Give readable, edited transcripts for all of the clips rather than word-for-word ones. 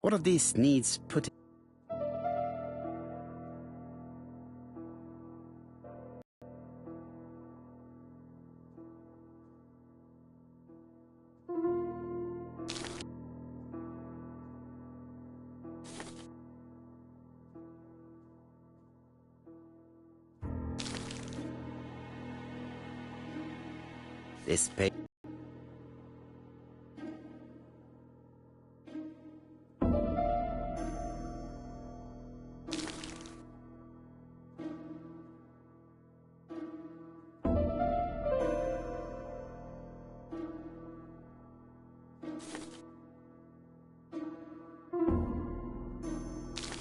All of this needs putting. This page.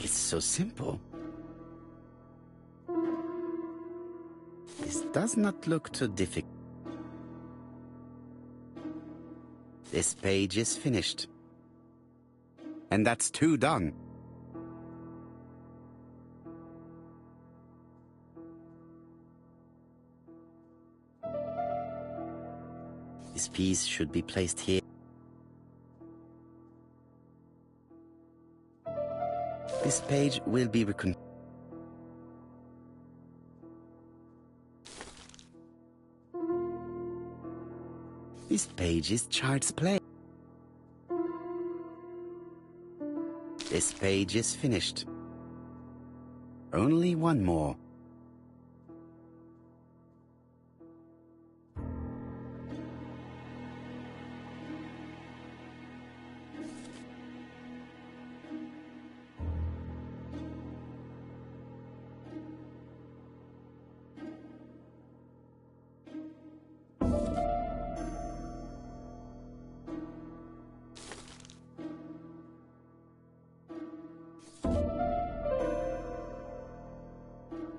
It's so simple. This does not look too difficult. This page is finished. And that's 2 done. This piece should be placed here. This page will be This page is child's play. This page is finished. Only one more.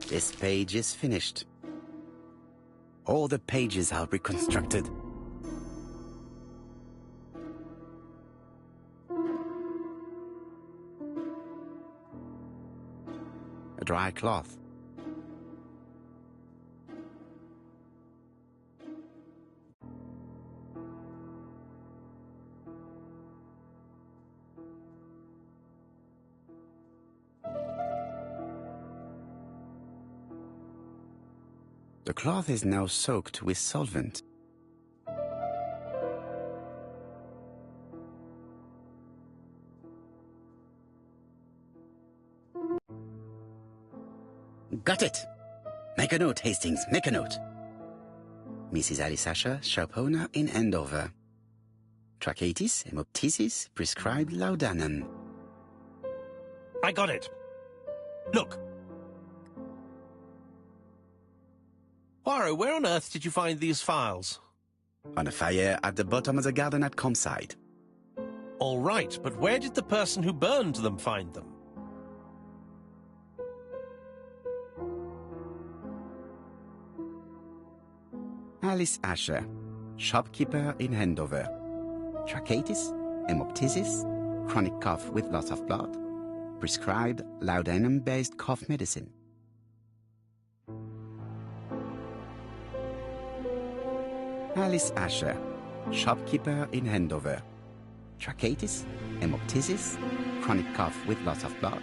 This page is finished. All the pages are reconstructed. A dry cloth. The cloth is now soaked with solvent. Got it! Make a note, Hastings, make a note. Mrs. Alice Asher, shop owner in Andover. Tracheitis, hemoptysis, prescribed laudanum. I got it. Look. Poirot, where on earth did you find these files? On a fire at the bottom of the garden at Campside. All right, but where did the person who burned them find them? Alice Asher, shopkeeper in Andover. Tracheitis, hemoptysis, chronic cough with loss of blood. Prescribed laudanum-based cough medicine. Alice Asher, shopkeeper in Andover. Tracheitis, hemoptysis, chronic cough with loss of blood.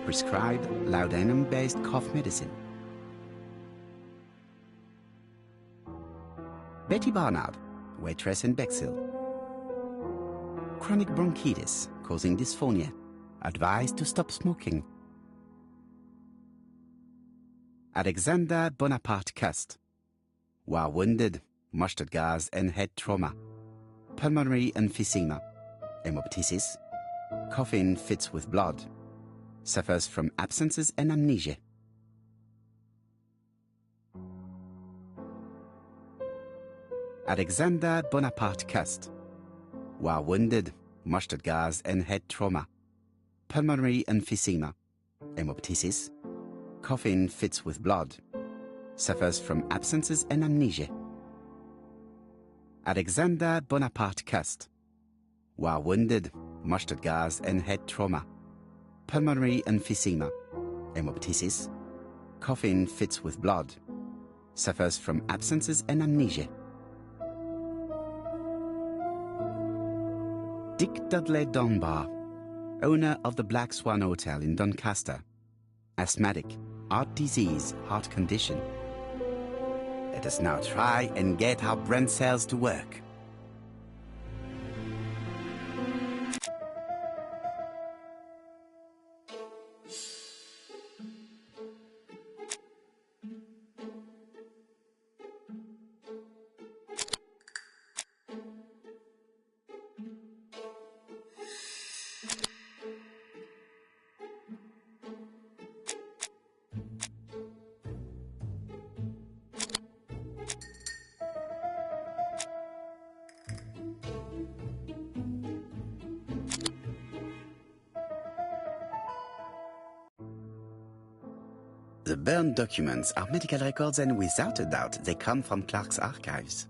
Prescribed laudanum-based cough medicine. Betty Barnard, waitress in Bexhill. Chronic bronchitis causing dysphonia. Advised to stop smoking. Alexander Bonaparte Cust. While wounded, mustard gas and head trauma. Pulmonary emphysema. Hemoptysis. Coughing fits with blood. Suffers from absences and amnesia. Alexander Bonaparte Cust. While wounded, mustard gas and head trauma. Pulmonary emphysema. Hemoptysis. Coughing fits with blood. Suffers from absences and amnesia. Alexander Bonaparte Cust. While wounded, mustard gas and head trauma. Pulmonary emphysema. Hemoptysis. Coughing fits with blood. Suffers from absences and amnesia. Dick Dudley Dunbar. owner of the Black Swan Hotel in Doncaster. Asthmatic, heart disease, heart condition. Let us now try and get our brain cells to work. The burned documents are medical records, and without a doubt they come from Clark's archives.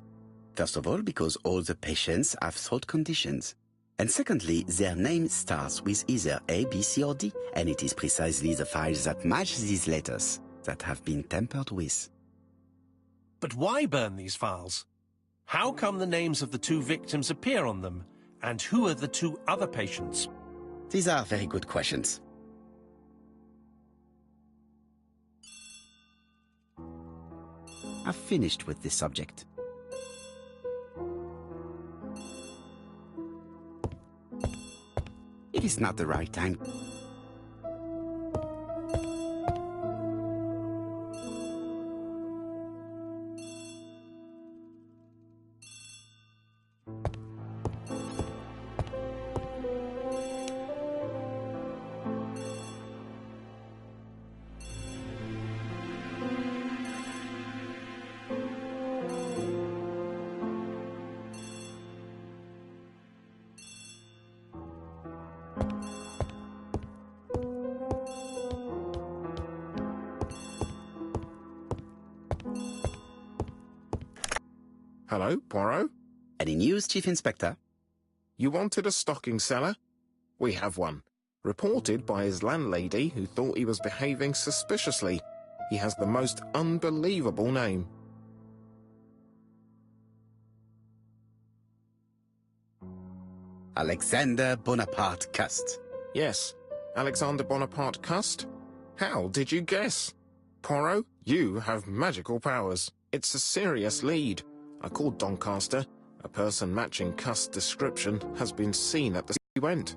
First of all, because all the patients have throat conditions. And secondly, their name starts with either A, B, C or D, and it is precisely the files that match these letters that have been tampered with. But why burn these files? How come the names of the two victims appear on them? And who are the two other patients? These are very good questions. I've finished with this subject. It is not the right time. Hello, Poirot? Any news, Chief Inspector? You wanted a stocking seller? We have one. Reported by his landlady, who thought he was behaving suspiciously. He has the most unbelievable name. Alexander Bonaparte Cust. Yes, Alexander Bonaparte Cust? How did you guess? Poirot, you have magical powers. It's a serious lead. I called Doncaster. A person matching Cust's description has been seen at the he went.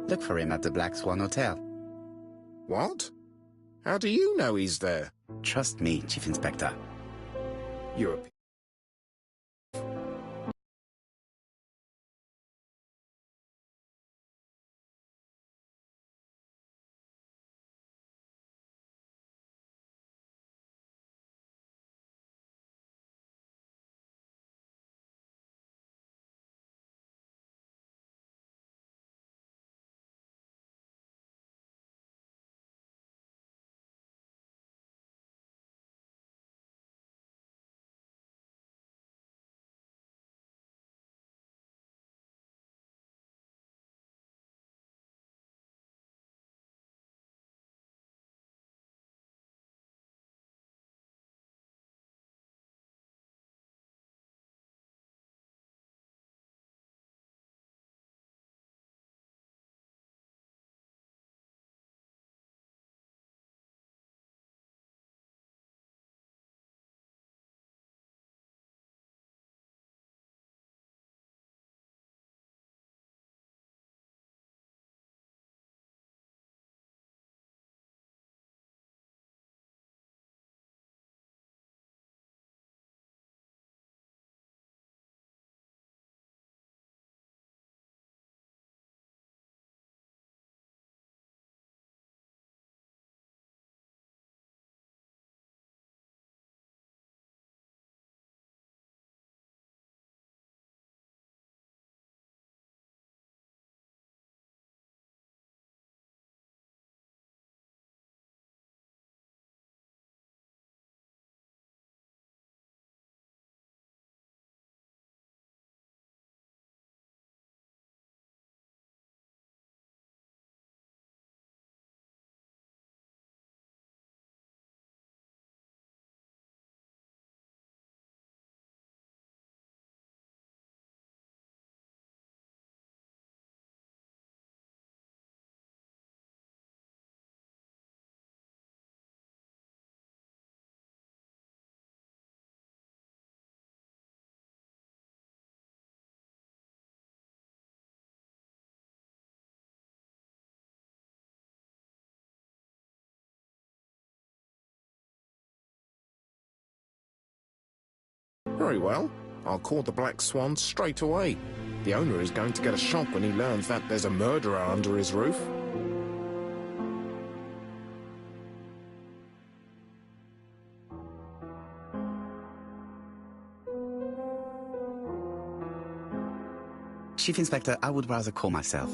Look for him at the Black Swan Hotel. What? How do you know he's there? Trust me, Chief Inspector. You're Very well. I'll call the Black Swan straight away. The owner is going to get a shock when he learns that there's a murderer under his roof. Chief Inspector, I would rather call myself.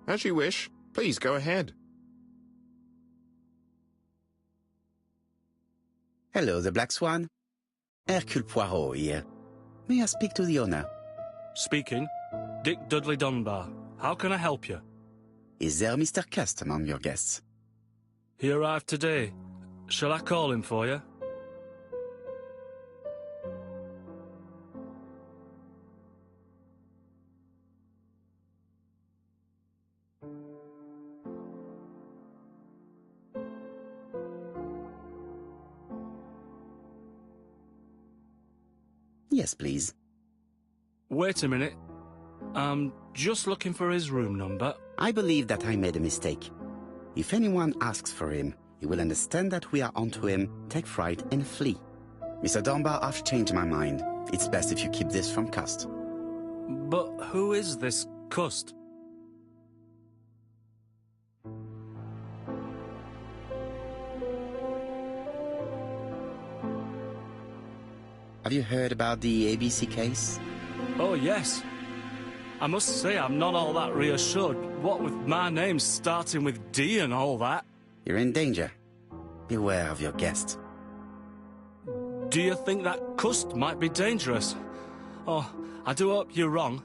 As you wish. Please go ahead. Hello, the Black Swan. Hercule Poirot here. May I speak to the owner? Speaking. Dick Dudley Dunbar. How can I help you? Is there Mr. Cust among your guests? He arrived today. Shall I call him for you? Yes, please. Wait a minute. I'm just looking for his room number. I believe that I made a mistake. If anyone asks for him, he will understand that we are onto him, take fright, and flee. Mr. Dunbar, I've changed my mind. It's best if you keep this from Cust. But who is this Cust? Have you heard about the ABC case? Oh, yes. I must say I'm not all that reassured, what with my name starting with D and all that. You're in danger. Beware of your guest. Do you think that Cust might be dangerous? Oh, I do hope you're wrong.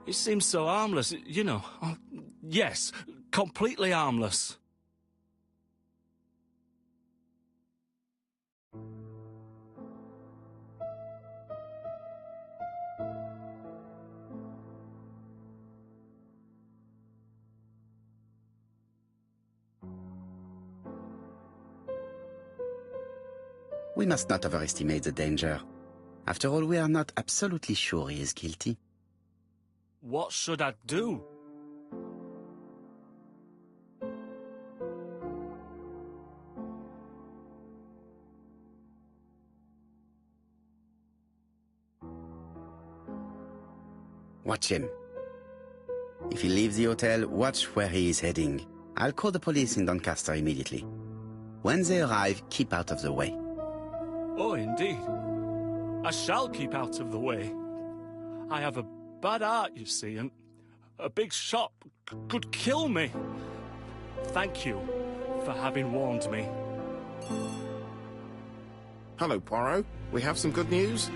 He seems so harmless, you know. Oh, yes, completely harmless. We must not overestimate the danger. After all, we are not absolutely sure he is guilty. What should I do? Watch him. If he leaves the hotel, watch where he is heading. I'll call the police in Doncaster immediately. When they arrive, keep out of the way. Oh, indeed. I shall keep out of the way. I have a bad heart, you see, and a big shot could kill me. Thank you for having warned me. Hello, Poirot. We have some good news.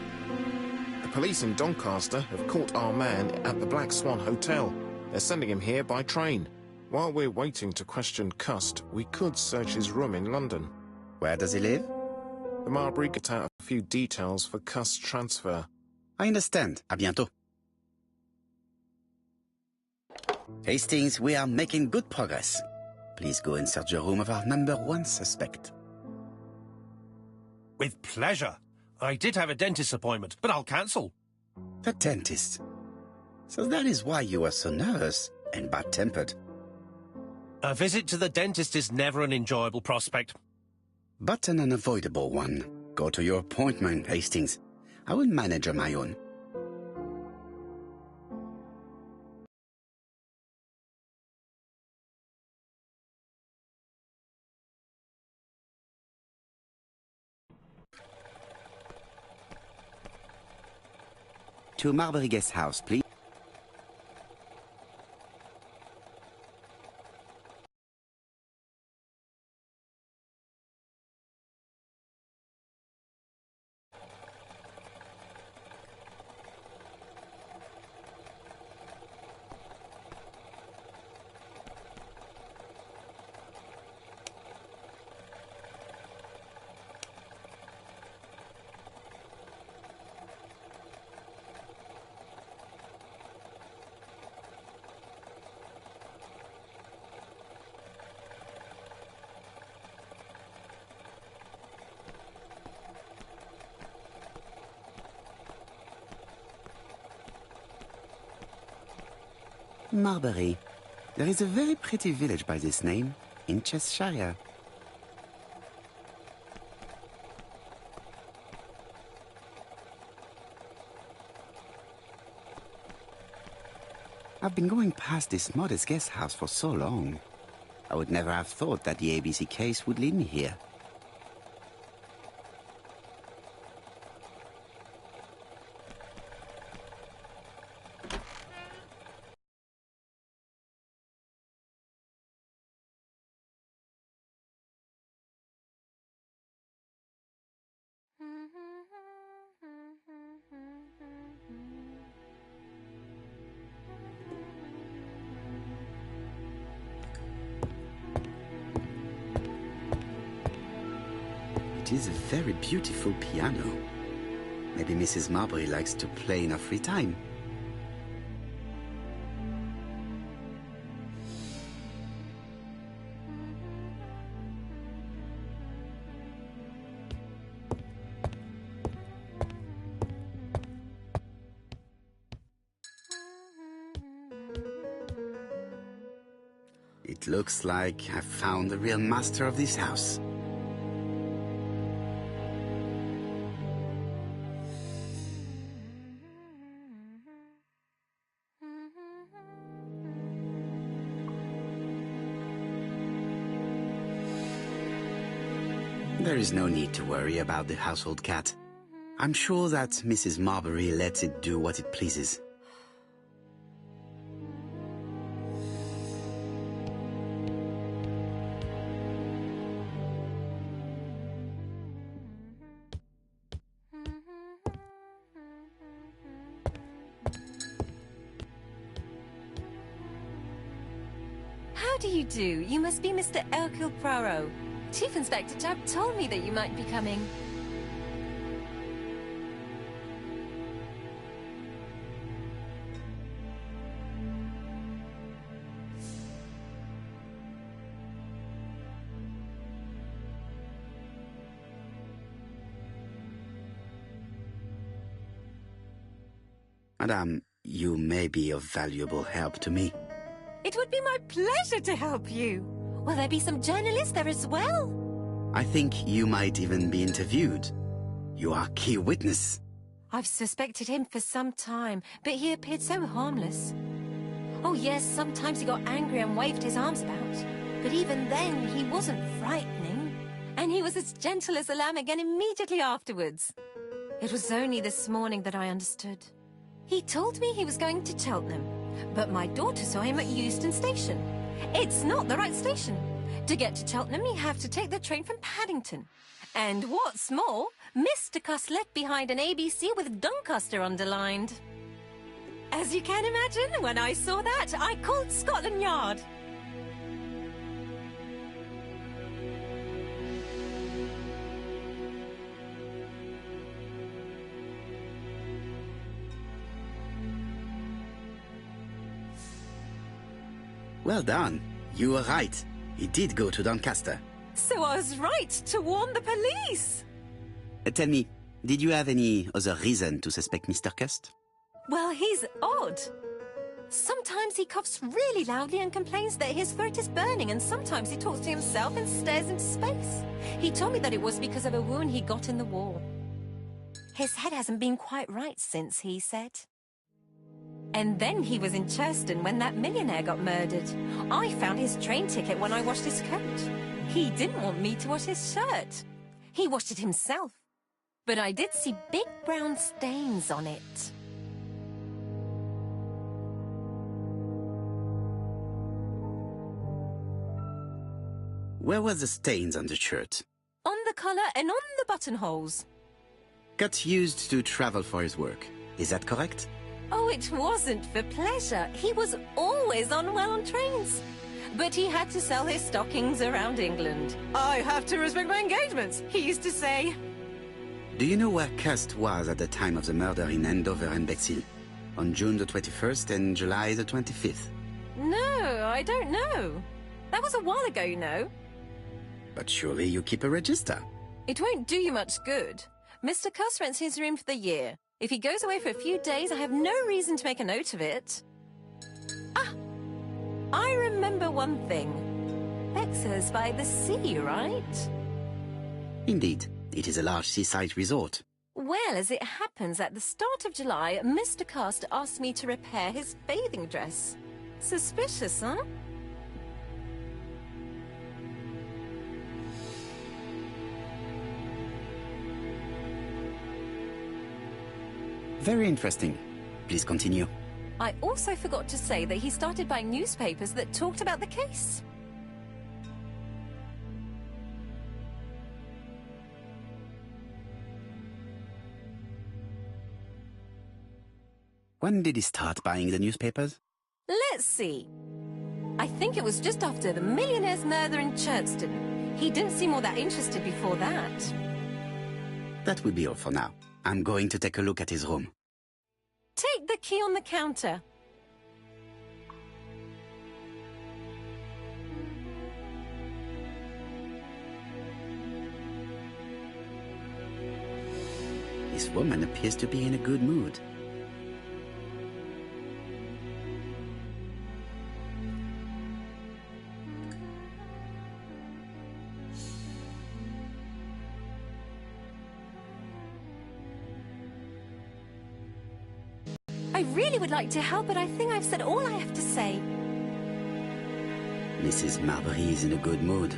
The police in Doncaster have caught our man at the Black Swan Hotel. They're sending him here by train. While we're waiting to question Cust, we could search his room in London. Where does he live? The Marbury got out a few details for Cust's transfer. I understand. À bientôt. Hastings, we are making good progress. Please go and search the room of our #1 suspect. With pleasure. I did have a dentist appointment, but I'll cancel. The dentist. So that is why you were so nervous and bad-tempered. A visit to the dentist is never an enjoyable prospect. But an unavoidable one. Go to your appointment, Hastings. I will manage on my own. To Marbury Guest House, please. Marbury. There is a very pretty village by this name, in Cheshire. I've been going past this modest guest house for so long. I would never have thought that the ABC case would lead me here. It is a very beautiful piano. Maybe Mrs. Marbury likes to play in her free time. It looks like I've found the real master of this house. There is no need to worry about the household cat. I'm sure that Mrs. Marbury lets it do what it pleases. How do you do? You must be Mr. Hercule Poirot. Chief Inspector Tabb told me that you might be coming. Madame, you may be of valuable help to me. It would be my pleasure to help you. Will there be some journalists there as well? I think you might even be interviewed. You are key witness. I've suspected him for some time, but he appeared so harmless. Oh yes, sometimes he got angry and waved his arms about. But even then, he wasn't frightening. And he was as gentle as a lamb again immediately afterwards. It was only this morning that I understood. He told me he was going to Cheltenham, but my daughter saw him at Euston Station. It's not the right station. To get to Cheltenham, you have to take the train from Paddington. And what's more, Mr. Cuss left behind an ABC with Doncaster underlined. As you can imagine, when I saw that, I called Scotland Yard. Well done. You were right. He did go to Doncaster. So I was right to warn the police. Tell me, did you have any other reason to suspect Mr. Cust? Well, he's odd. Sometimes he coughs really loudly and complains that his throat is burning, and sometimes he talks to himself and stares into space. He told me that it was because of a wound he got in the war. His head hasn't been quite right since, he said. And then he was in Churston when that millionaire got murdered. I found his train ticket when I washed his coat. He didn't want me to wash his shirt. He washed it himself. But I did see big brown stains on it. Where were the stains on the shirt? On the collar and on the buttonholes. Cut used to travel for his work. Is that correct? Oh, it wasn't for pleasure. He was always unwell on trains. But he had to sell his stockings around England. I have to respect my engagements, he used to say. Do you know where Cust was at the time of the murder in Andover and Bexhill? On June the 21st and July the 25th? No, I don't know. That was a while ago, you know. But surely you keep a register. It won't do you much good. Mr. Cuss rents his room for the year. If he goes away for a few days, I have no reason to make a note of it. Ah! I remember one thing. Bexhurst by the sea, right? Indeed, it is a large seaside resort. Well, as it happens, at the start of July, Mr. Cast asked me to repair his bathing dress. Suspicious, huh? Very interesting. Please continue. I also forgot to say that he started buying newspapers that talked about the case. When did he start buying the newspapers? Let's see. I think it was just after the millionaire's murder in Churchton. He didn't seem all that interested before that. That will be all for now. I'm going to take a look at his room. Take the key on the counter. This woman appears to be in a good mood. I really would like to help, but I think I've said all I have to say. Mrs. Marbury is in a good mood.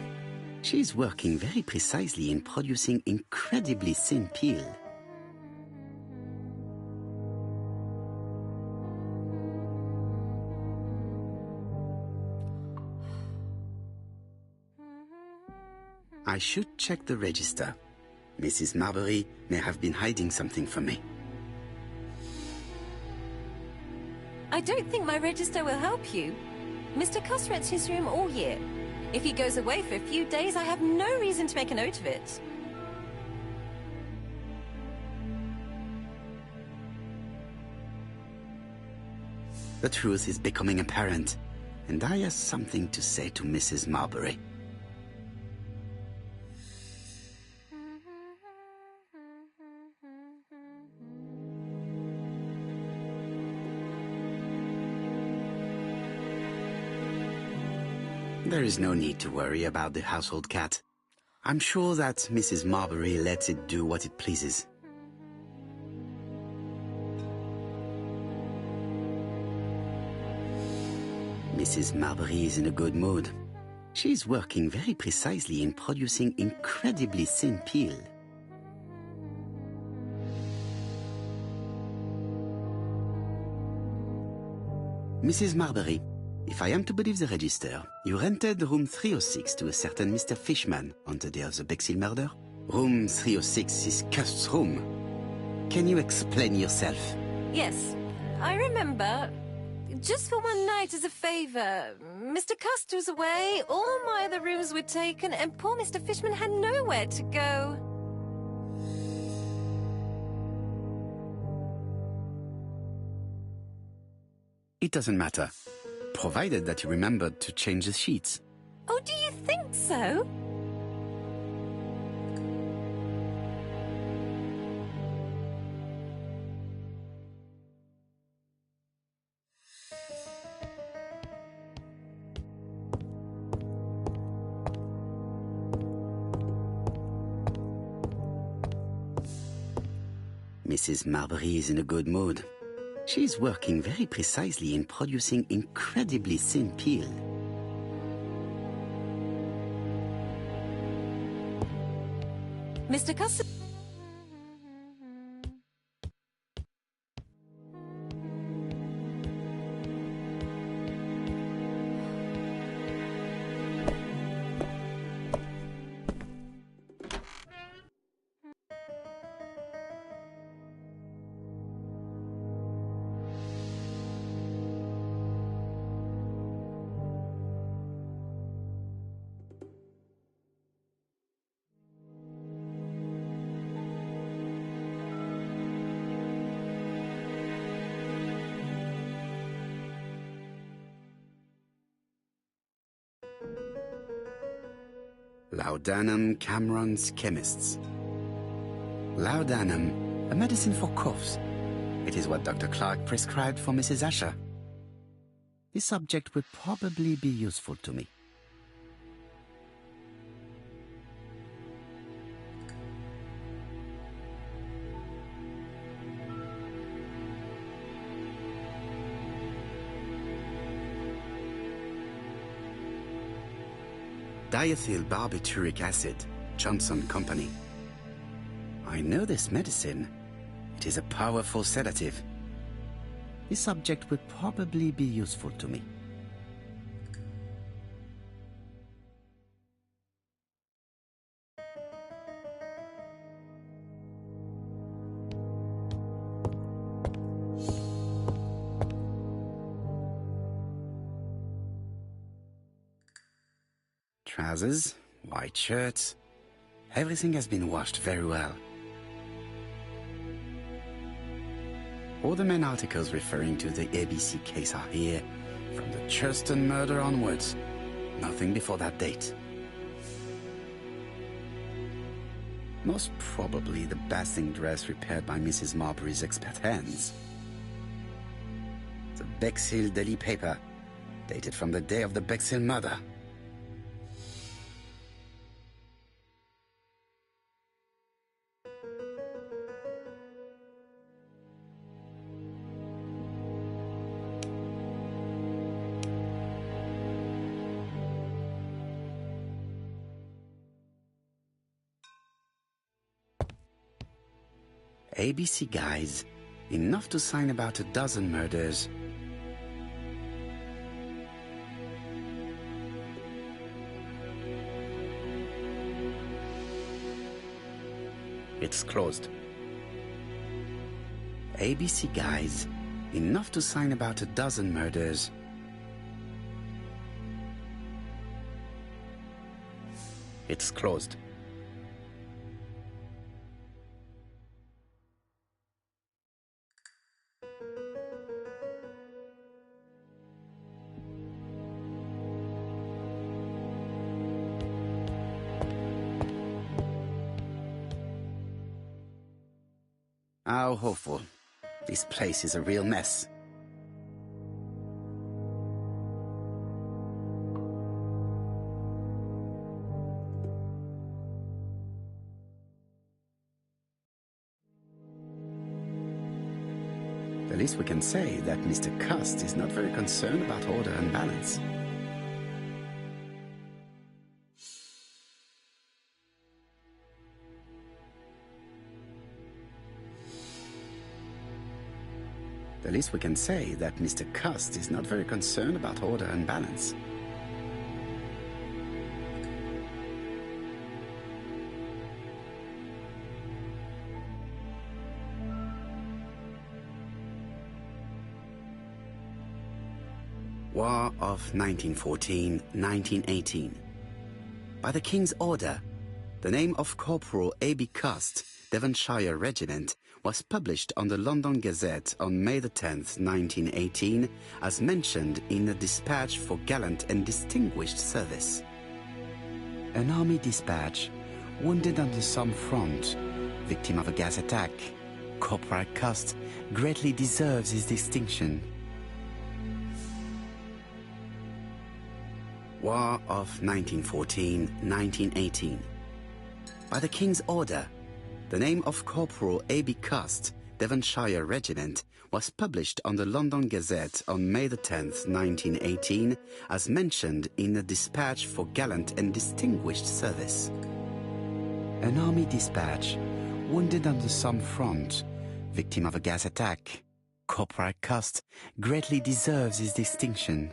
She's working very precisely in producing incredibly thin peel. I should check the register. Mrs. Marbury may have been hiding something from me. I don't think my register will help you. Mr. Cuss rents his room all year. If he goes away for a few days, I have no reason to make a note of it. The truth is becoming apparent, and I have something to say to Mrs. Marbury. There is no need to worry about the household cat. I'm sure that Mrs. Marbury lets it do what it pleases. Mrs. Marbury is in a good mood. She's working very precisely in producing incredibly thin peel. Mrs. Marbury, if I am to believe the register, you rented room 306 to a certain Mr. Fishman on the day of the Bexhill murder? Room 306 is Cust's room. Can you explain yourself? Yes, I remember. Just for one night as a favor. Mr. Cust was away, all my other rooms were taken, and poor Mr. Fishman had nowhere to go. It doesn't matter, provided that you remembered to change the sheets. Oh, do you think so? Mrs. Marbury is in a good mood. She's working very precisely in producing incredibly thin peel. Mr. Cust... Laudanum Cameron's Chemists. Laudanum, a medicine for coughs. It is what Dr. Clark prescribed for Mrs. Asher. This subject will probably be useful to me. Diethyl barbituric acid, Johnson Company. I know this medicine. It is a powerful sedative. This subject would probably be useful to me. Trousers, white shirts. Everything has been washed very well. All the main articles referring to the ABC case are here, from the Churston murder onwards. Nothing before that date. Most probably the bathing dress repaired by Mrs. Marbury's expert hands. The Bexhill Daily paper, dated from the day of the Bexhill murder. ABC guys, enough to sign about a dozen murders. It's closed. ABC guys, enough to sign about a dozen murders. It's closed. How hopeful. This place is a real mess. The least we can say that Mr. Cust is not very concerned about order and balance. The least we can say that Mr. Cust is not very concerned about order and balance. War of 1914-1918. By the King's order, the name of Corporal A.B. Cust, Devonshire Regiment, was published on the London Gazette on May the 10th, 1918, as mentioned in a dispatch for gallant and distinguished service. An army dispatch, wounded on the Somme front, victim of a gas attack. Corporal Cust greatly deserves his distinction. War of 1914-1918. By the King's order, the name of Corporal A.B. Cust, Devonshire Regiment, was published on the London Gazette on May the 10th, 1918, as mentioned in a dispatch for gallant and distinguished service. An army dispatch, wounded on the Somme front, victim of a gas attack. Corporal Cust greatly deserves his distinction.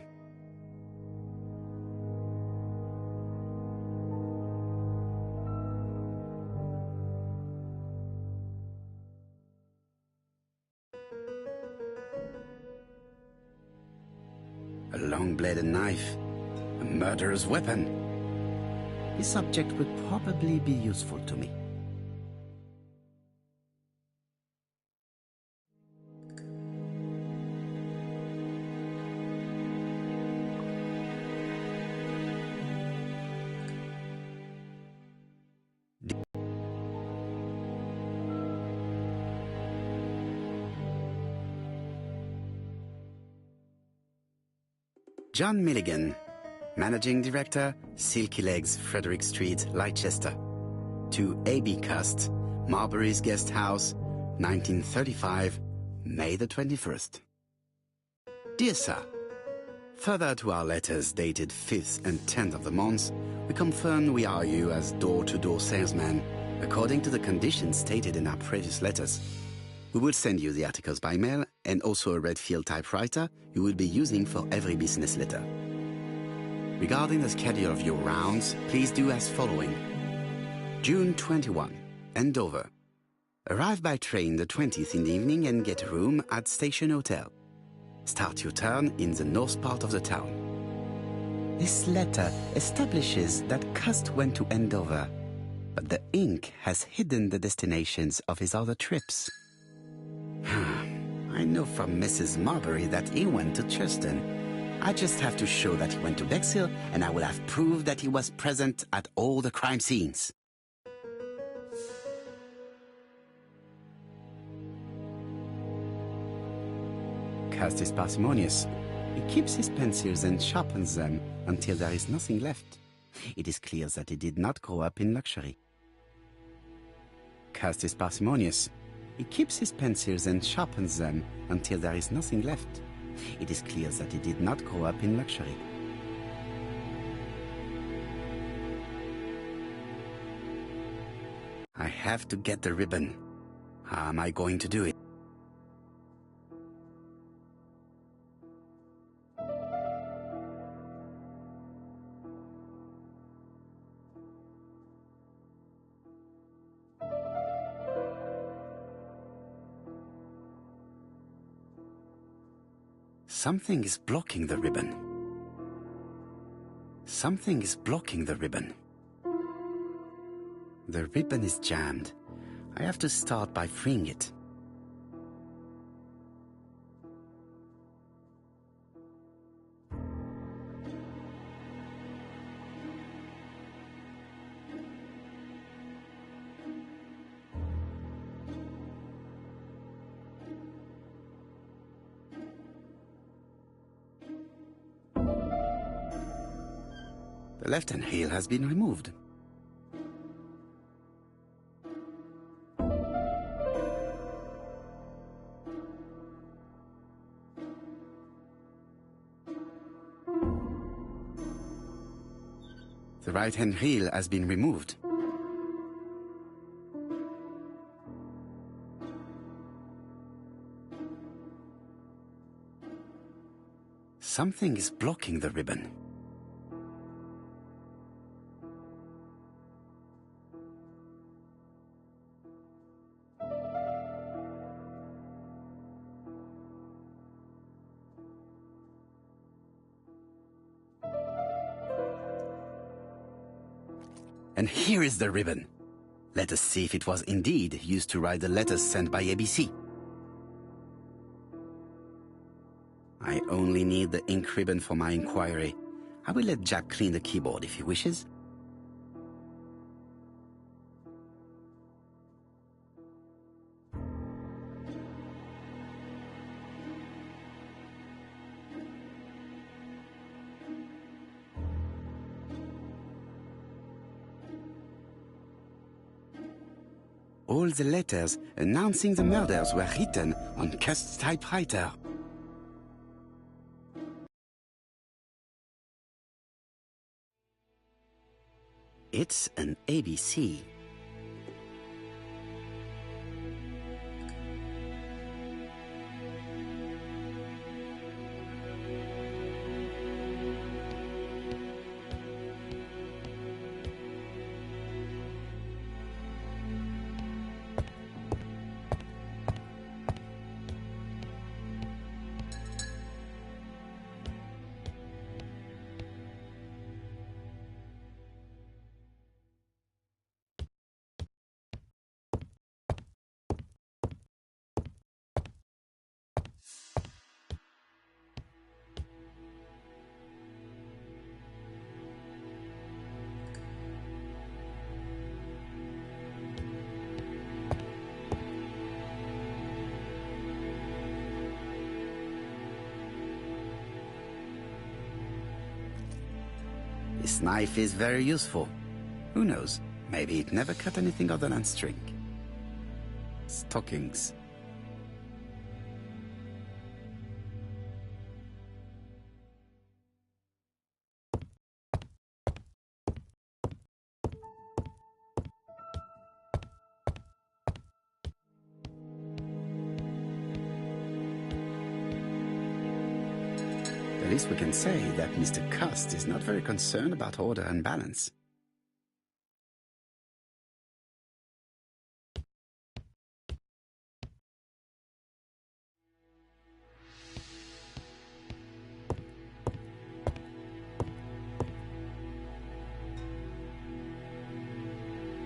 A long-bladed knife, a murderer's weapon. This subject would probably be useful to me. John Milligan, Managing Director, Silky Legs, Frederick Street, Leicester. To A.B. Cust, Marbury's Guest House, 1935, May the 21st. Dear Sir, Further to our letters dated 5th and 10th of the month, we confirm we are you as door-to-door salesman, according to the conditions stated in our previous letters. We will send you the articles by mail and also a red field typewriter you will be using for every business letter. Regarding the schedule of your rounds, please do as following. June 21, Andover. Arrive by train the 20th in the evening and get a room at Station Hotel. Start your turn in the north part of the town. This letter establishes that Cust went to Andover, but the ink has hidden the destinations of his other trips. I know from Mrs. Marbury that he went to Churston. I just have to show that he went to Bexhill, and I will have proved that he was present at all the crime scenes. Cust is parsimonious. He keeps his pencils and sharpens them until there is nothing left. It is clear that he did not grow up in luxury. Cust is parsimonious. He keeps his pencils and sharpens them until there is nothing left. It is clear that he did not grow up in luxury. I have to get the ribbon. How am I going to do it? Something is blocking the ribbon. Something is blocking the ribbon. The ribbon is jammed. I have to start by freeing it. The left-hand heel has been removed. The right-hand heel has been removed. Something is blocking the ribbon. And here is the ribbon. Let us see if it was indeed used to write the letters sent by ABC. I only need the ink ribbon for my inquiry. I will let Jack clean the keyboard if he wishes. All the letters announcing the murders were written on Cust's typewriter. It's an ABC. This knife is very useful. Who knows? Maybe it never cut anything other than string. Stockings. least we can say that Mr. Cust is not very concerned about order and balance.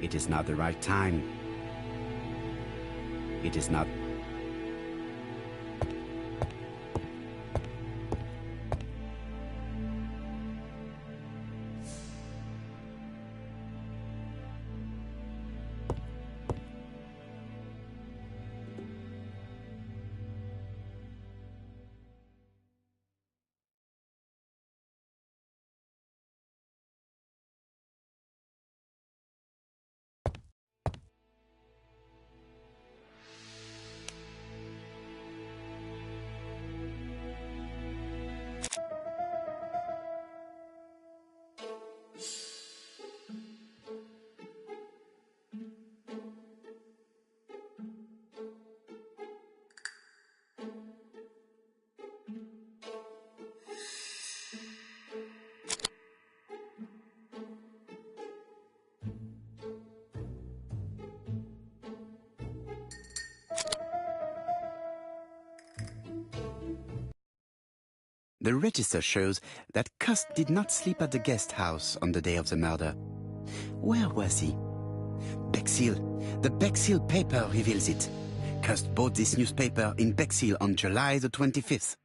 It is not the right time. It is not. The register shows that Cust did not sleep at the guest house on the day of the murder. Where was he? Bexhill. The Bexhill paper reveals it. Cust bought this newspaper in Bexhill on July the 25th.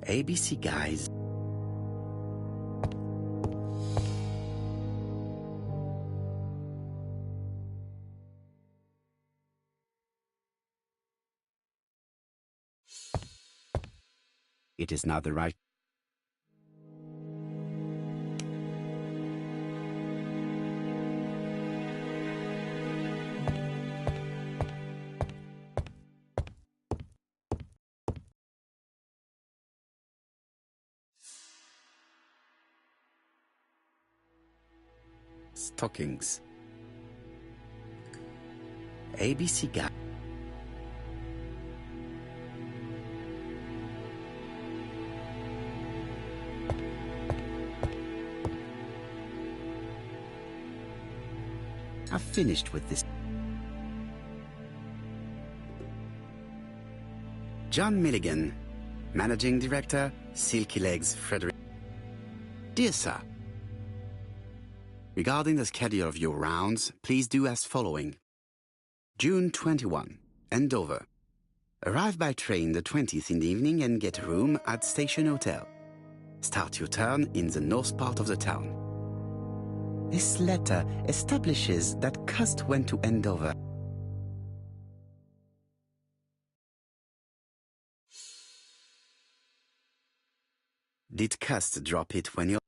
ABC guys. It is not the right. Stockings. ABC guy. I've finished with this. John Milligan, Managing Director, Silky Legs, Frederick. Dear Sir, regarding the schedule of your rounds, please do as following. June 21, Andover. Arrive by train the 20th in the evening and get a room at Station Hotel. Start your turn in the north part of the town. This letter establishes that Cust went to Andover. Did Cust drop it when you...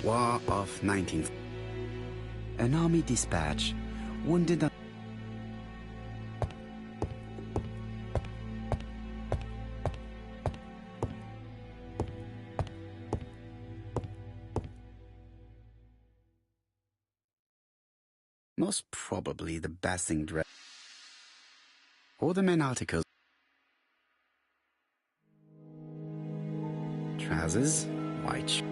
War of 19... An army dispatch wounded on... Most probably the basing dress. All the men articles. Trousers, white shirt.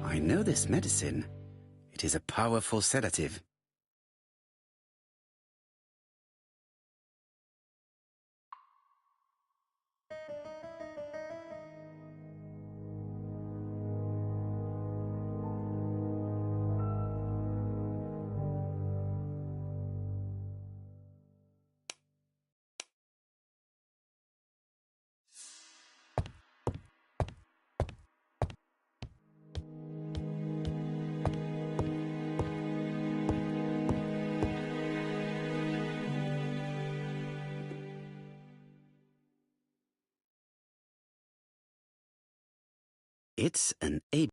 I know this medicine. It is a powerful sedative. It's an A.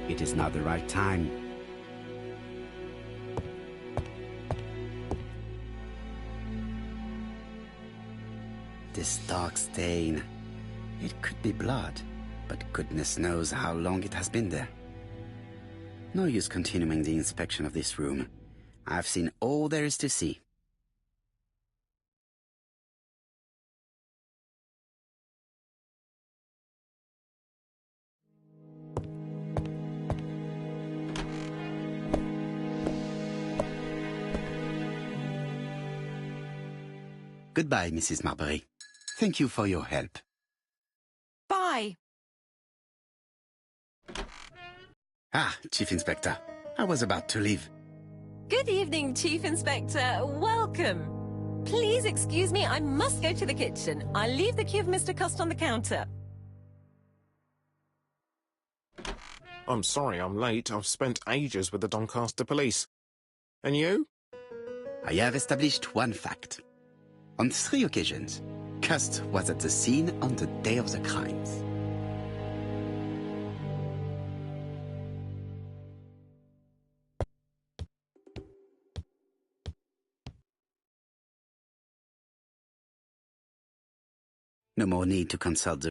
It is not the right time. This dark stain. It could be blood, but goodness knows how long it has been there. No use continuing the inspection of this room. I've seen all there is to see. Goodbye, Mrs. Marbury. Thank you for your help. Bye. Ah, Chief Inspector. I was about to leave. Good evening, Chief Inspector. Welcome. Please excuse me, I must go to the kitchen. I'll leave the key of Mr. Cust on the counter. I'm sorry I'm late. I've spent ages with the Doncaster police. And you? I have established one fact. On 3 occasions, Cust was at the scene on the day of the crimes. No more need to consult the...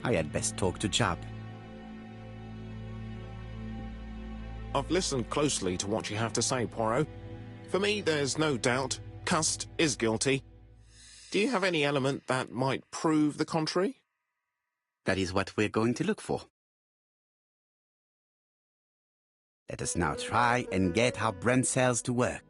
I had best talk to Chap. I've listened closely to what you have to say, Poirot. For me, there's no doubt Cust is guilty. Do you have any element that might prove the contrary? That is what we're going to look for. Let us now try and get our brain cells to work.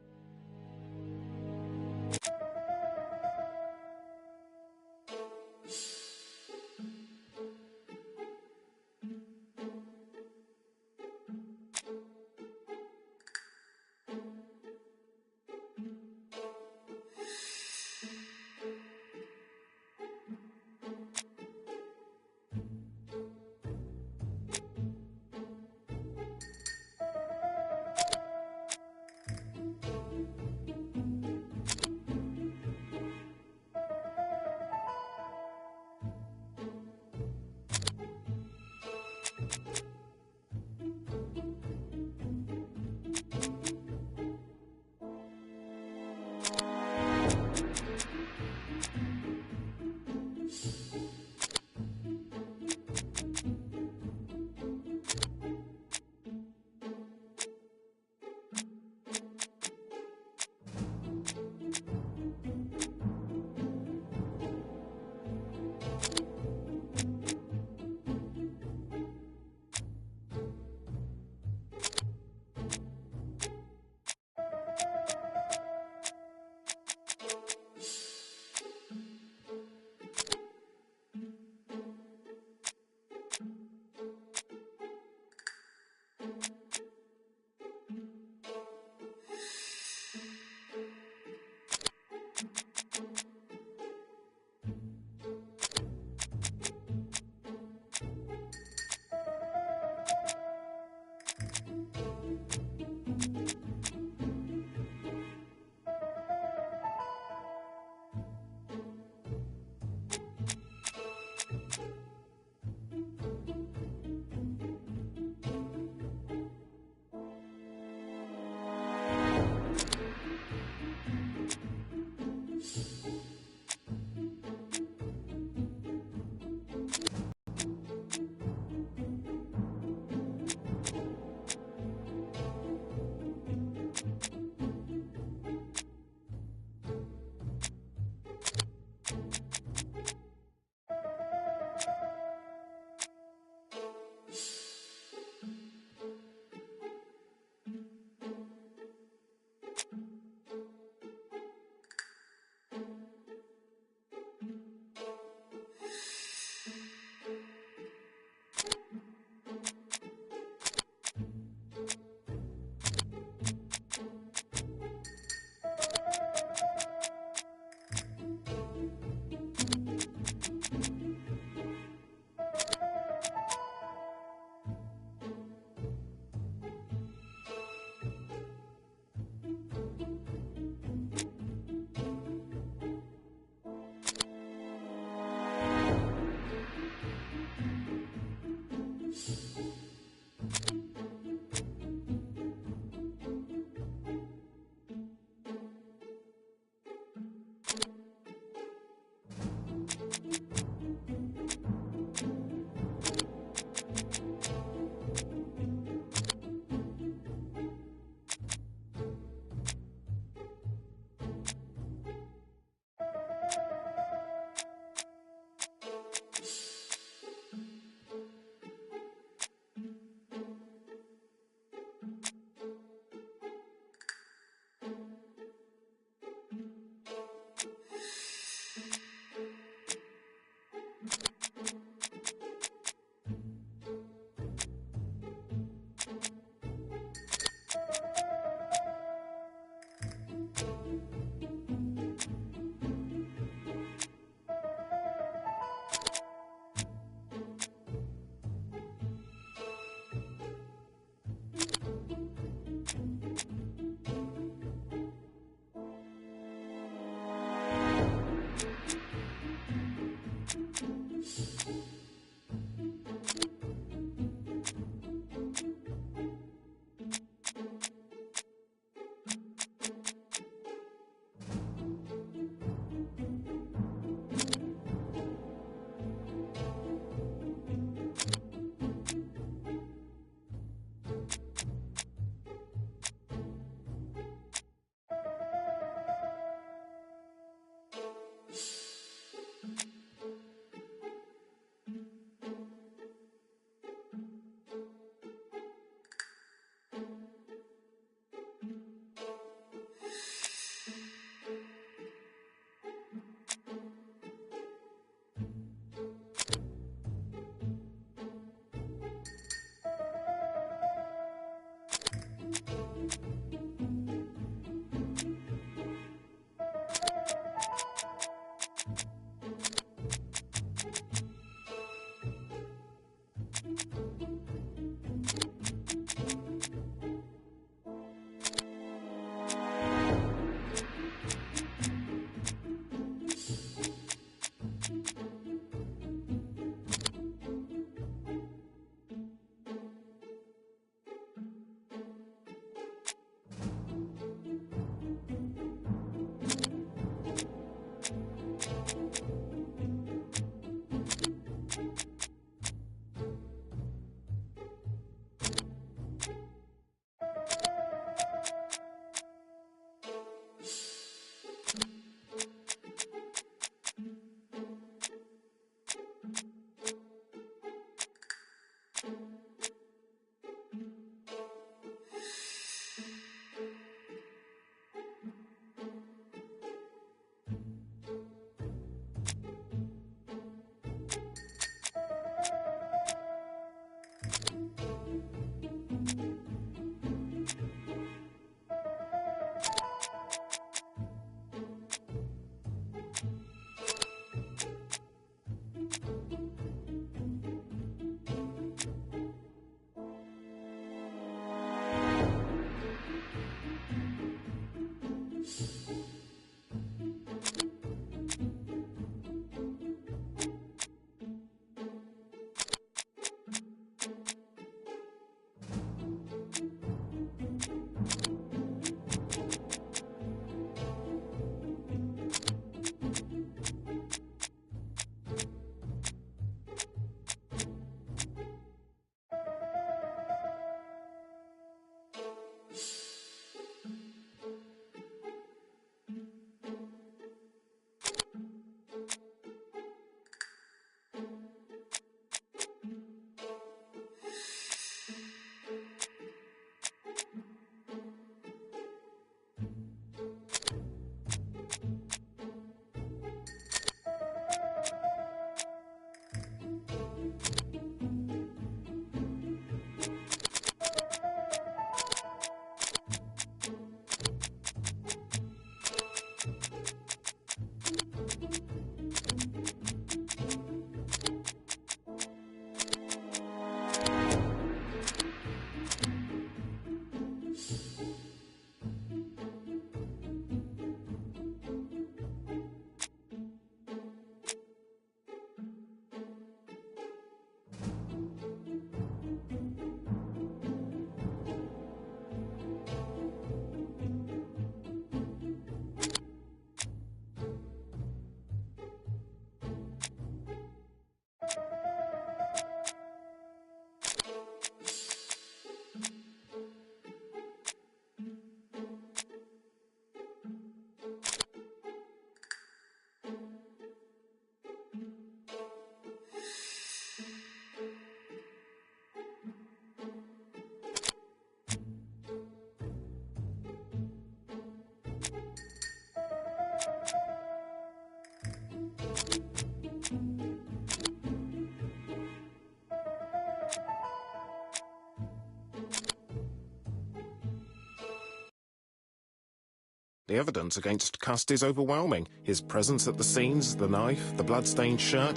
The evidence against Cust is overwhelming. His presence at the scenes, the knife, the blood-stained shirt,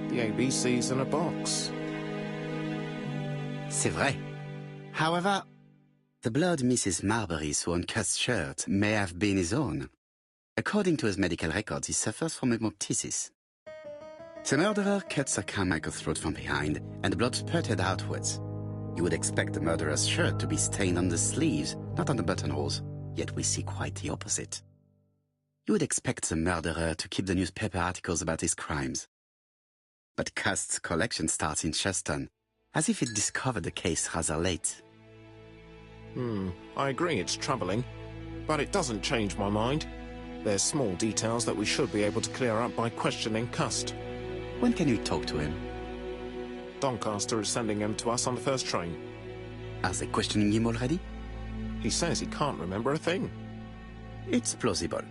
the ABCs in a box. C'est vrai. However, the blood Mrs. Marbury saw on Cust's shirt may have been his own. According to his medical records, he suffers from hemoptysis. The murderer cut Sir Carmichael's throat from behind, and the blood spurted outwards. You would expect the murderer's shirt to be stained on the sleeves, not on the buttonholes, yet we see quite the opposite. You would expect the murderer to keep the newspaper articles about his crimes. But Cust's collection starts in Cheston, as if it discovered the case rather late. I agree it's troubling, but it doesn't change my mind. There's small details that we should be able to clear up by questioning Cust. When can you talk to him? Doncaster is sending him to us on the first train. Are they questioning him already? He says he can't remember a thing. It's plausible.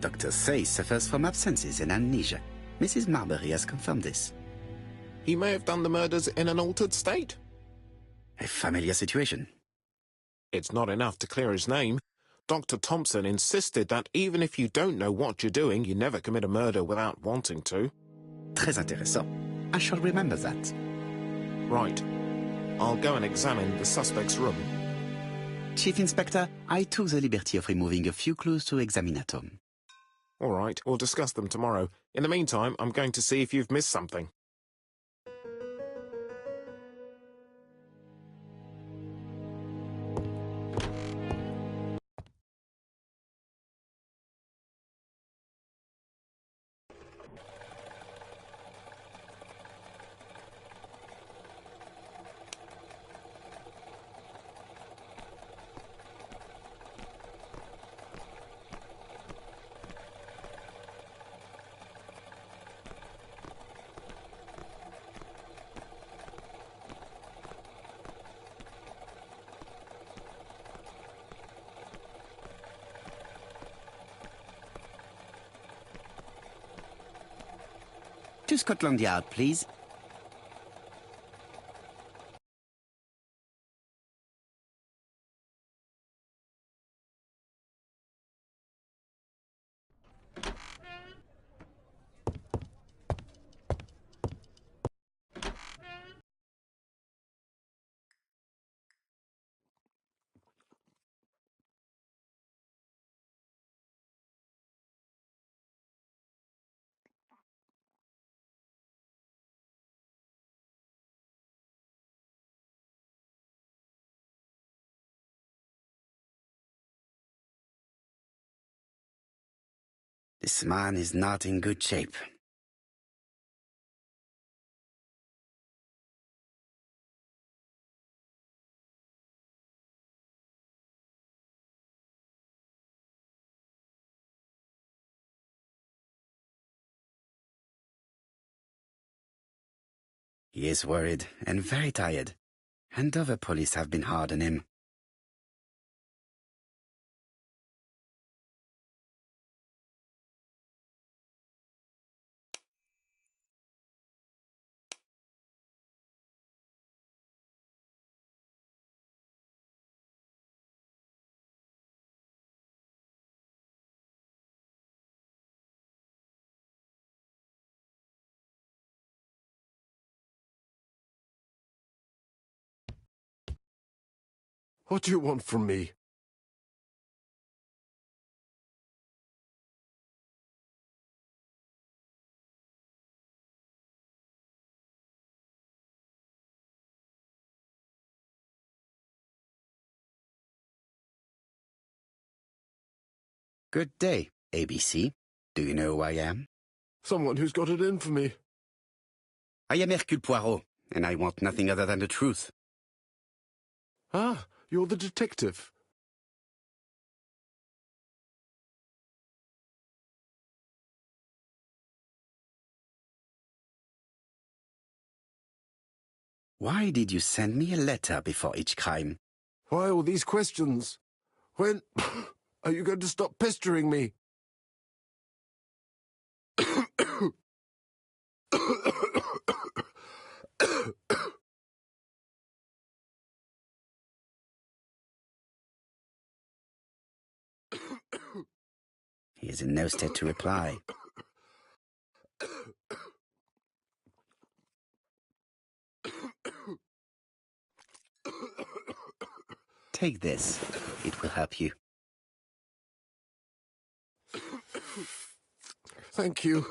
Doctors say he suffers from absences and amnesia. Mrs. Marbury has confirmed this. He may have done the murders in an altered state. A familiar situation. It's not enough to clear his name. Dr. Thompson insisted that even if you don't know what you're doing, you never commit a murder without wanting to. Très intéressant. I shall remember that. Right. I'll go and examine the suspect's room. Chief Inspector, I took the liberty of removing a few clues to examinatum. All right, we'll discuss them tomorrow. In the meantime, I'm going to see if you've missed something. To Scotland Yard, please. This man is not in good shape. He is worried and very tired, and other police have been hard on him. What do you want from me? Good day, ABC. Do you know who I am? Someone who's got it in for me. I am Hercule Poirot, and I want nothing other than the truth. Ah, you're the detective. Why did you send me a letter before each crime? Why all these questions? When are you going to stop pestering me? He is in no state to reply. Take this. It will help you. Thank you.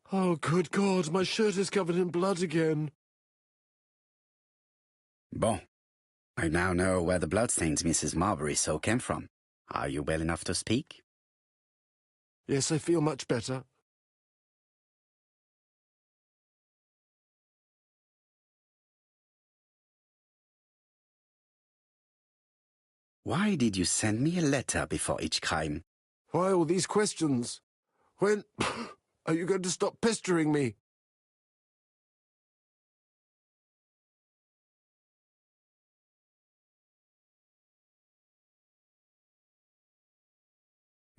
Oh, good God, my shirt is covered in blood again. Bon. I now know where the bloodstains Mrs. Marbury saw came from. Are you well enough to speak? Yes, I feel much better. Why did you send me a letter before each crime? Why all these questions? When are you going to stop pestering me?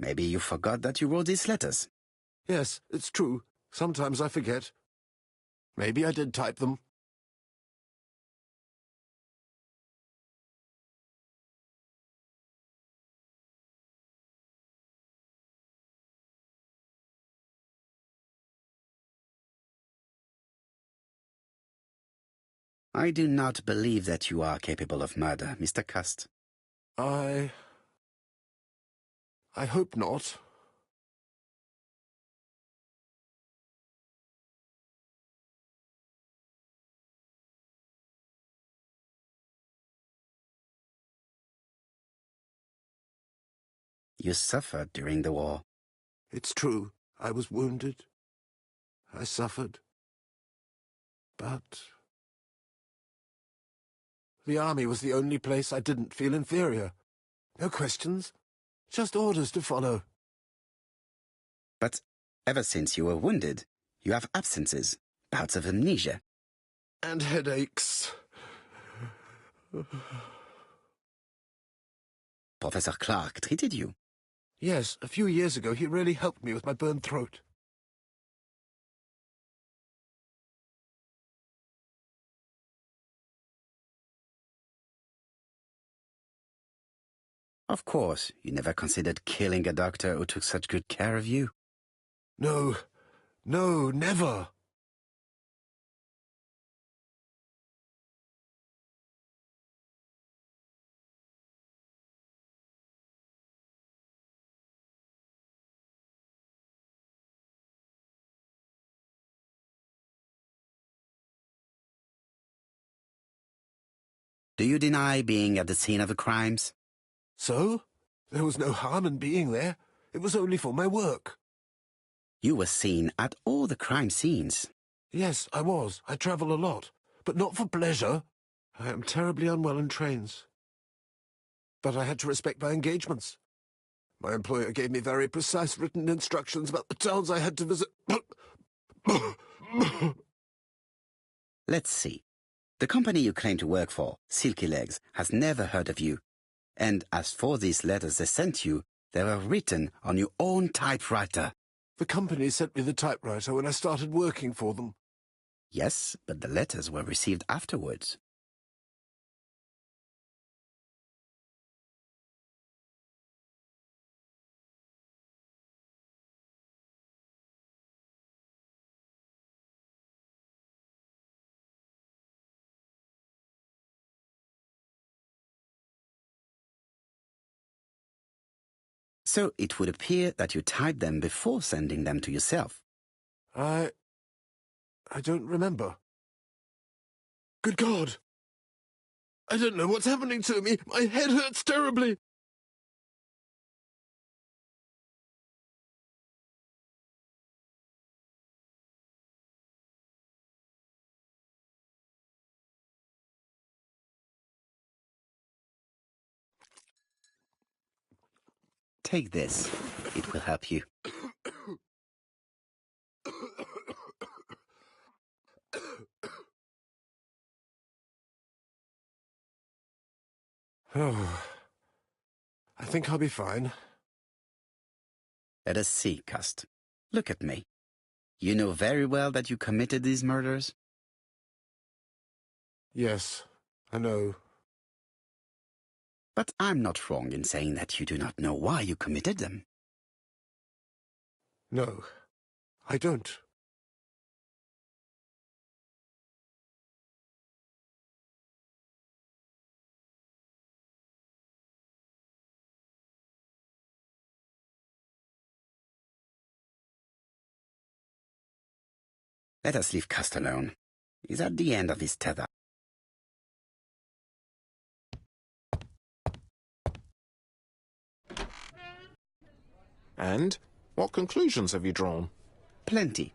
Maybe you forgot that you wrote these letters. Yes, it's true. Sometimes I forget. Maybe I did type them. I do not believe that you are capable of murder, Mr. Cust. I hope not. You suffered during the war. It's true. I was wounded. I suffered. But the army was the only place I didn't feel inferior. No questions. Just orders to follow. But ever since you were wounded, you have absences, bouts of amnesia. And headaches. Professor Clark treated you. Yes, a few years ago he really helped me with my burned throat. Of course, you never considered killing a doctor who took such good care of you. No, never. Do you deny being at the scene of the crimes? So? There was no harm in being there. It was only for my work. You were seen at all the crime scenes. Yes, I was. I travel a lot, but not for pleasure. I am terribly unwell in trains. But I had to respect my engagements. My employer gave me very precise written instructions about the towns I had to visit. Let's see. The company you claim to work for, Silky Legs, has never heard of you. And as for these letters they sent you, they were written on your own typewriter. The company sent me the typewriter when I started working for them. Yes, but the letters were received afterwards. So it would appear that you typed them before sending them to yourself. I don't remember. Good God! I don't know what's happening to me. My head hurts terribly. Take this. It will help you. Oh, I think I'll be fine. Let us see, Cust. Look at me. You know very well that you committed these murders? Yes, I know. But I'm not wrong in saying that you do not know why you committed them. No, I don't. Let us leave Cust alone. He's at the end of his tether. And what conclusions have you drawn? Plenty.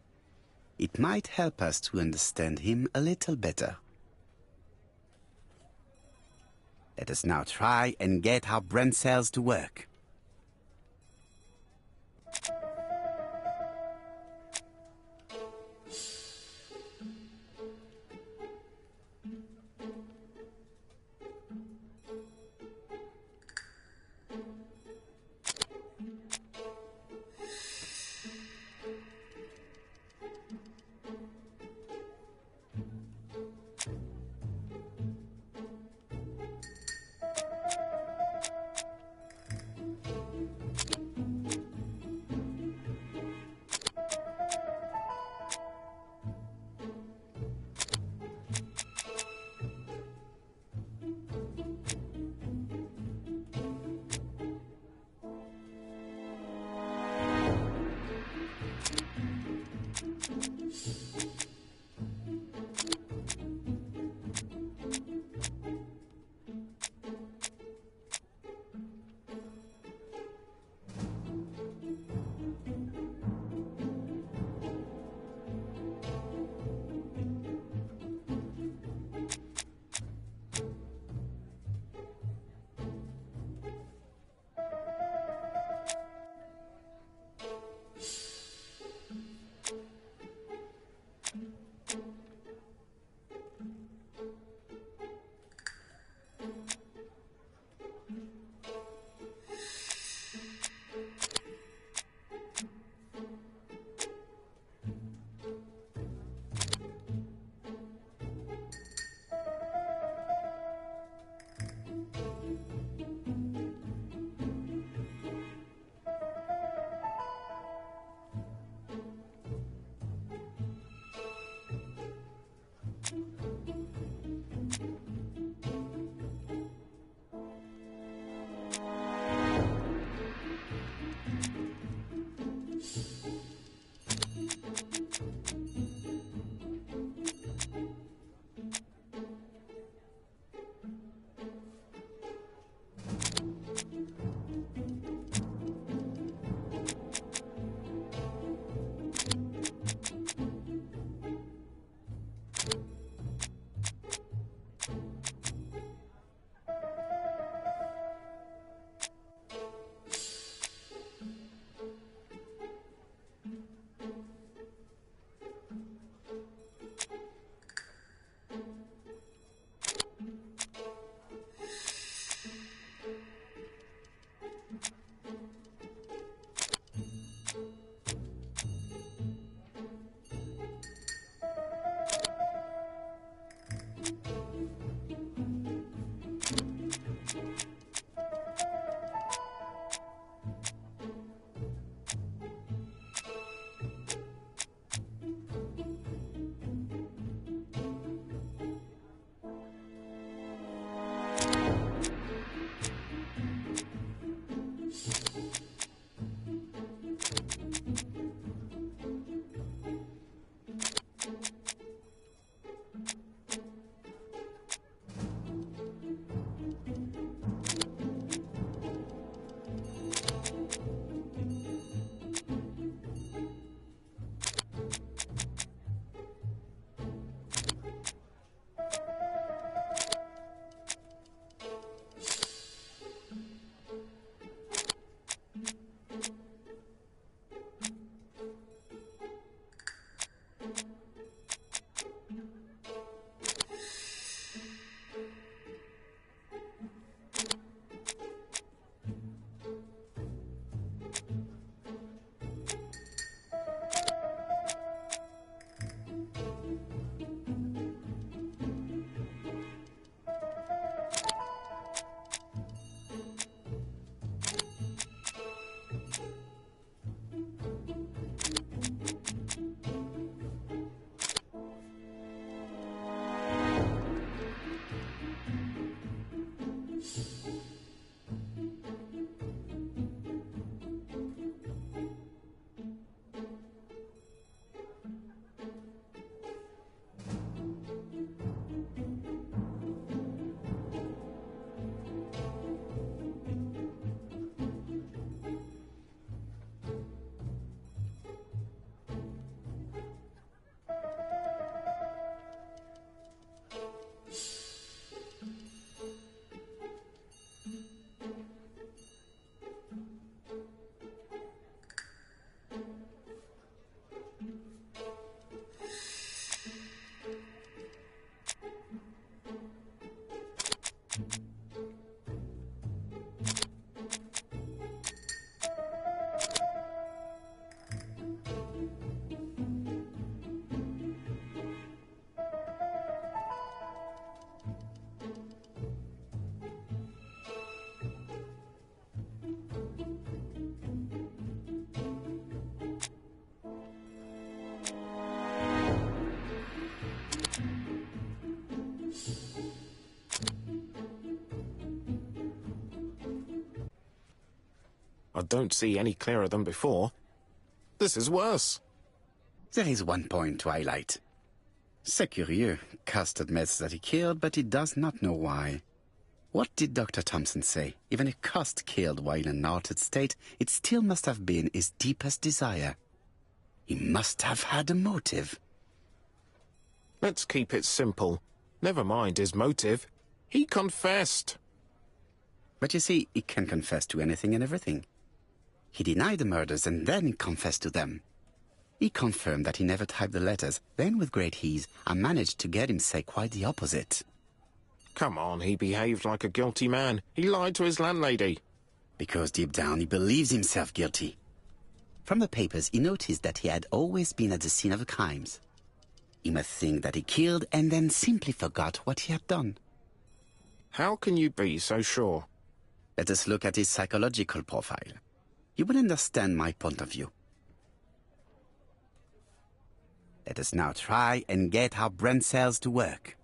It might help us to understand him a little better. Let us now try and get our brain cells to work. I don't see any clearer than before. This is worse. There is one point to highlight. C'est curieux. Cust admits that he killed, but he does not know why. What did Dr. Thompson say? Even if Cust killed while in an altered state, it still must have been his deepest desire. He must have had a motive. Let's keep it simple. Never mind his motive. He confessed. But you see, he can confess to anything and everything. He denied the murders and then confessed to them. He confirmed that he never typed the letters. Then, with great ease, I managed to get him say quite the opposite. Come on, he behaved like a guilty man. He lied to his landlady. Because deep down he believes himself guilty. From the papers, he noticed that he had always been at the scene of the crimes. He must think that he killed and then simply forgot what he had done. How can you be so sure? Let us look at his psychological profile. You will understand my point of view. Let us now try and get our brain cells to work.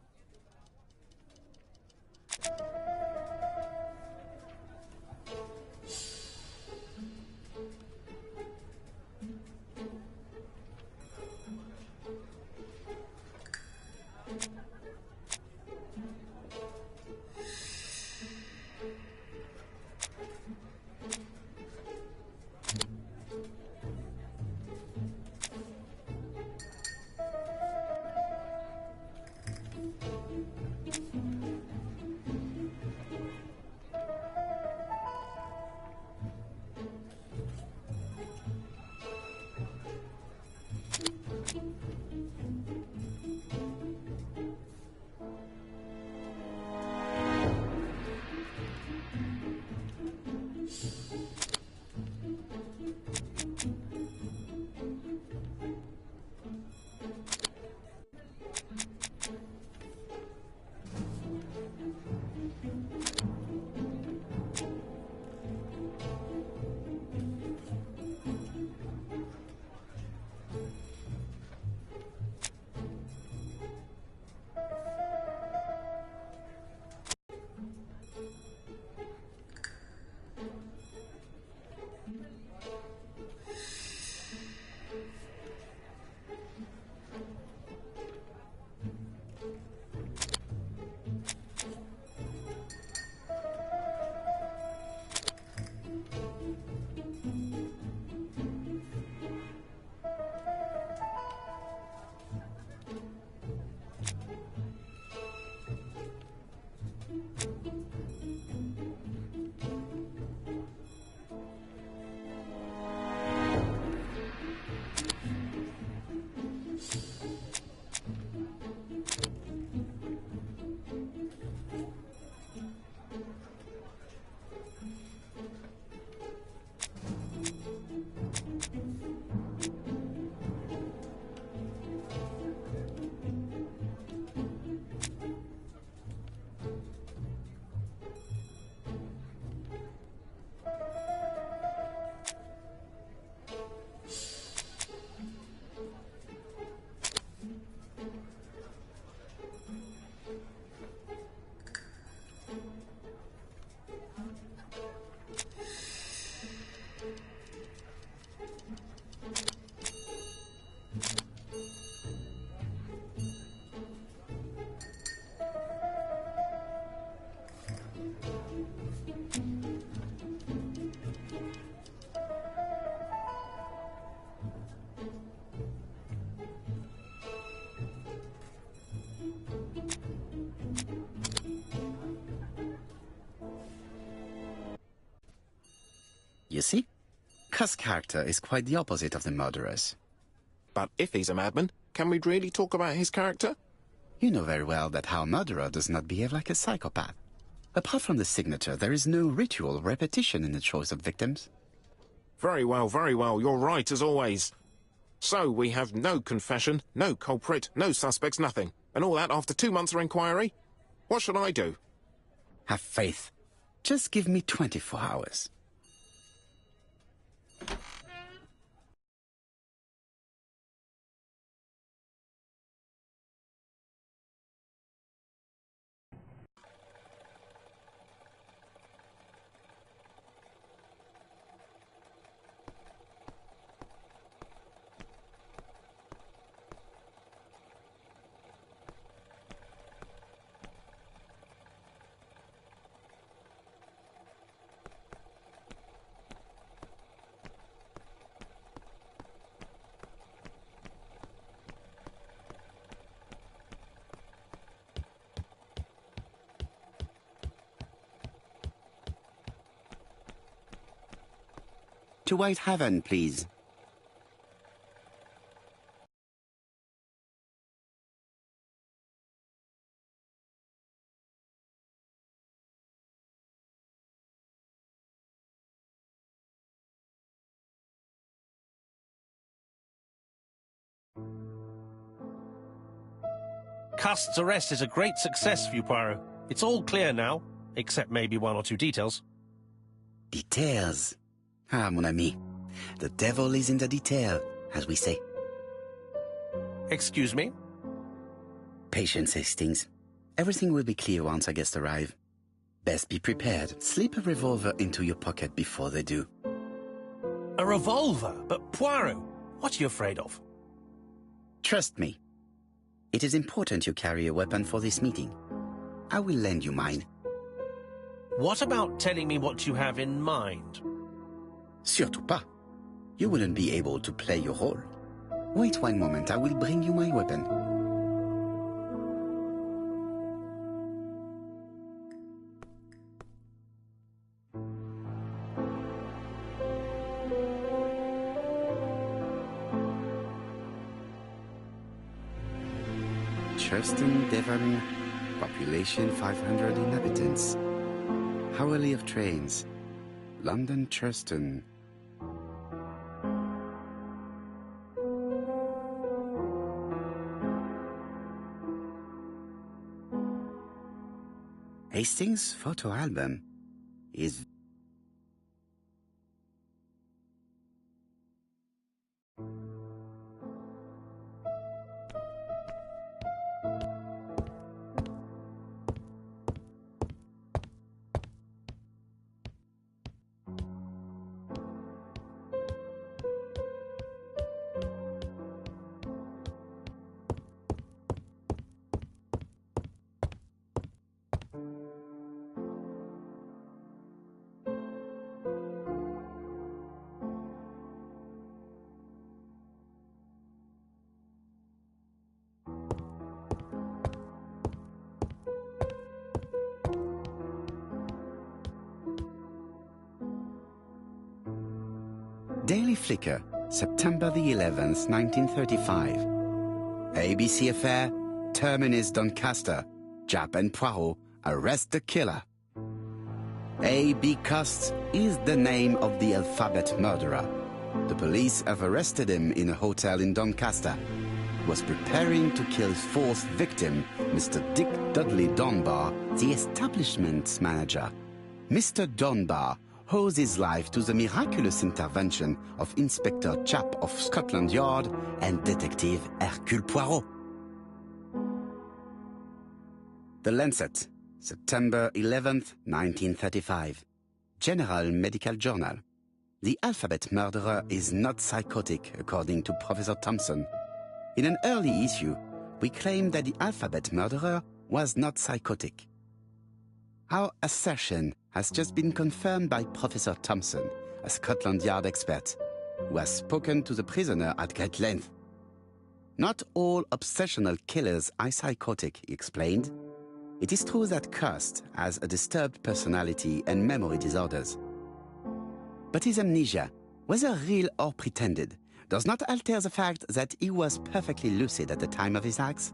You see? Cust's character is quite the opposite of the murderer's. But if he's a madman, can we really talk about his character? You know very well that our murderer does not behave like a psychopath. Apart from the signature, there is no ritual repetition in the choice of victims. Very well, you're right as always. So we have no confession, no culprit, no suspects, nothing. And all that after 2 months of inquiry? What should I do? Have faith. Just give me 24 hours. To White Haven, please. Cust's arrest is a great success for you, Poirot. It's all clear now, except maybe 1 or 2 details. Details. Ah, mon ami. The devil is in the detail, as we say. Excuse me? Patience, Hastings. Everything will be clear once our guests arrive. Best be prepared. Slip a revolver into your pocket before they do. A revolver? But Poirot, what are you afraid of? Trust me. It is important you carry a weapon for this meeting. I will lend you mine. What about telling me what you have in mind? Surtout pas. You wouldn't be able to play your role. Wait 1 moment, I will bring you my weapon. Churston, Devon, population 500 inhabitants. Hourly of trains. London, Churston. Hastings' photo album is Daily Flicker, September the 11th, 1935. ABC affair, Terminus Doncaster. Japp and Poirot arrest the killer. A.B. Cust is the name of the alphabet murderer. The police have arrested him in a hotel in Doncaster. He was preparing to kill his 4th victim, Mr. Dick Dudley Dunbar, the establishment's manager. Mr. Dunbar owes his life to the miraculous intervention of Inspector Japp of Scotland Yard and Detective Hercule Poirot. The Lancet, September 11th, 1935. General Medical Journal. The alphabet murderer is not psychotic, according to Professor Thompson. In an early issue, we claimed that the alphabet murderer was not psychotic. Our assertion has just been confirmed by Professor Thompson, a Scotland Yard expert, who has spoken to the prisoner at great length. Not all obsessional killers are psychotic, he explained. It is true that Cust has a disturbed personality and memory disorders. But his amnesia, whether real or pretended, does not alter the fact that he was perfectly lucid at the time of his acts.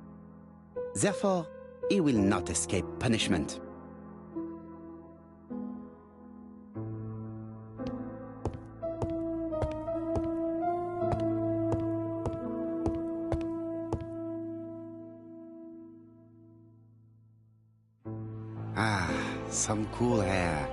Therefore, he will not escape punishment. Ah, some cool air.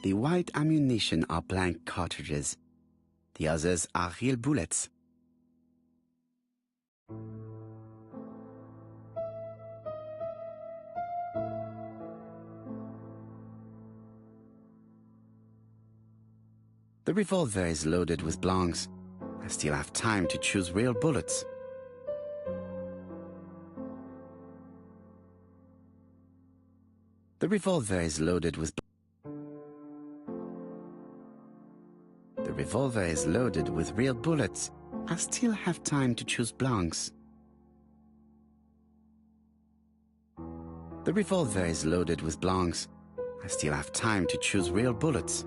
The white ammunition are blank cartridges. The others are real bullets. The revolver is loaded with blancs. I still have time to choose real bullets. The revolver is loaded with real bullets. I still have time to choose blancs. The revolver is loaded with blancs. I still have time to choose real bullets.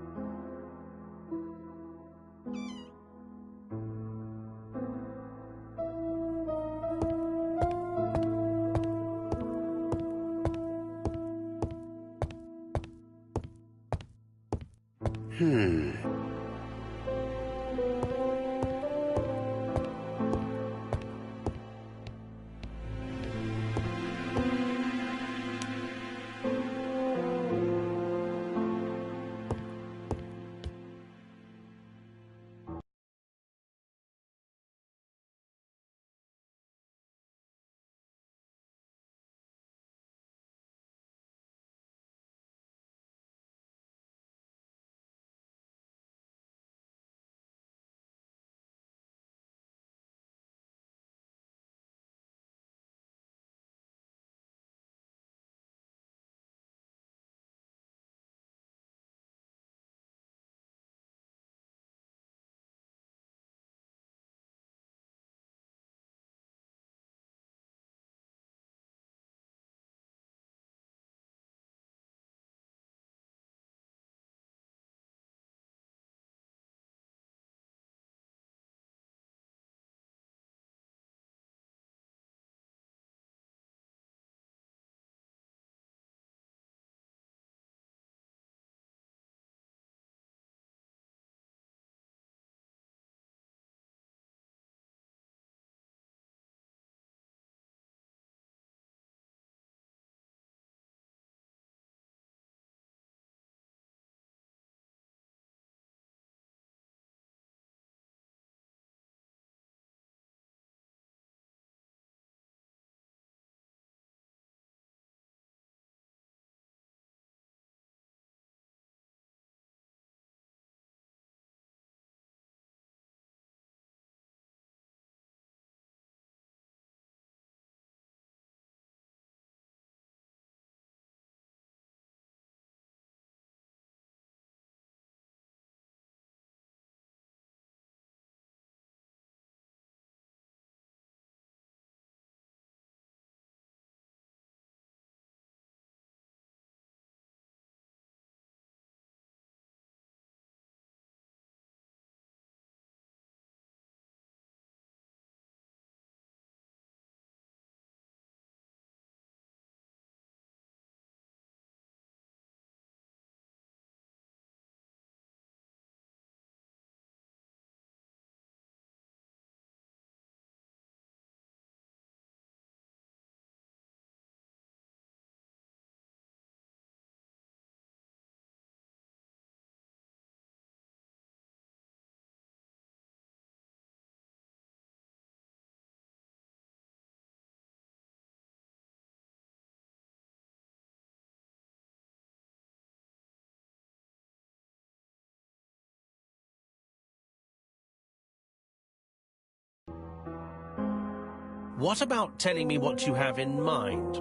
What about telling me what you have in mind?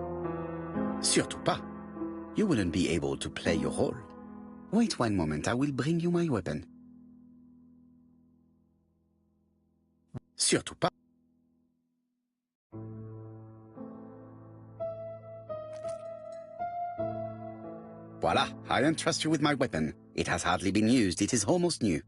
Surtout pas. You wouldn't be able to play your role. Wait one moment, I will bring you my weapon. Surtout pas. Voila, I entrust you with my weapon. It has hardly been used, it is almost new.